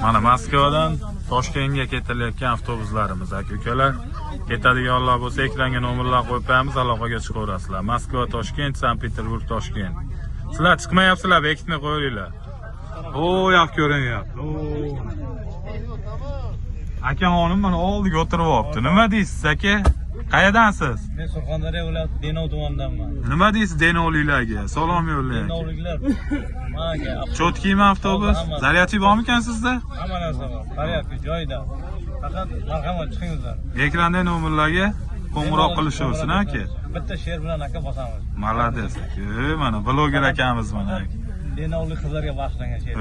Mana Moskvadan Toshkentga ketilayotgan avtobuslarimiz aka-ukalar. Ketadiganlar bo'lsa ekranga nomerlar qo'yib qo'yamiz, aloqaga chiqaverasizlar. Moskva, Toshkent, Sankt-Peterburg, Toshkent. Sizlar chiqmayapsizlar, bekitmay qo'yinglar. Yo'q ko'rinyapti. Aka xonim mana oldiga o'tiryapti. Nima deysiz aka? Qayerdansiz? Men Surxondaryo viloyati Denov tumanidanman. Nima deysiz Denovliklarga? Salom yo'llang. Denovliklar menga Cho'tkimi avtobus? Zaryadchi bormikan sizda? hamma narsa bor. Zaryadka joyida. Faqat marhamat chiqingizlar. Ekranda nomerlarga qo'ng'iroq qilishaversin aka. Bitta she'r bilan aka bosamiz. Malades aka. Mana bloger akamiz mana. Denovlik qizlarga bag'ishlangan she'r.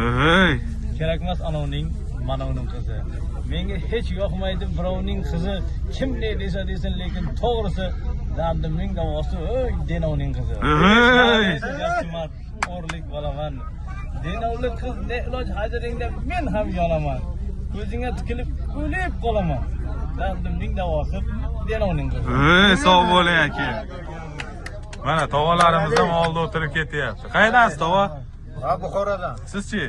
Kerakmas anovning, manovning qizi. Menga hech yoqmaydi birovning qizi. Kim ne desa desin, lekin to'g'risi dardimning davosi, Denovning qizi. Yaxshimat, o'rlik bo'laman. Denovlik qiz ne iloj hajaringda men ham yonaman. Ko'zingga tikilib o'lib qolaman. Dardimning davosi Denovning qizi. Sog' bo'ling aka. Mana tovalarimiz ham oldi o'tirib ketyapti. Qayerdansiz tova? Buxorodan. Sizchi?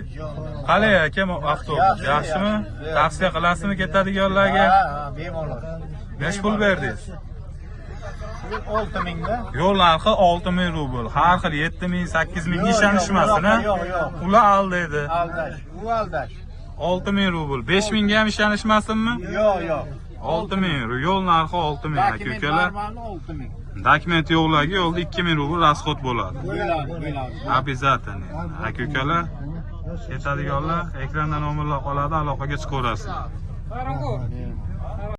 Qalay aka avtobus? Yaxshimi? Tavsiya qilasizmi ketadiganlarga? Bemalol. Nech pul berdingiz? 6000 da. Yo'l narxi 6000 rubl. Har xil 7000, 8000 ishonishmasin, ha? Yo'q. Ular aldaydi. Aldash. U aldash. 6000 rubl. 5000 ga ham ishonishmasinmi? Yo'q. 6000. Yo'l narxi 6000 aka-ukalar. 6000. Dokument yo'qlarga yo'lda 2000 rubl rasxod bo'ladi. Bo'ladi. Обязательно. Aka-ukalar, ketadiganlar ekranda nomerlar qoladi, aloqaga chiqaverasizlar.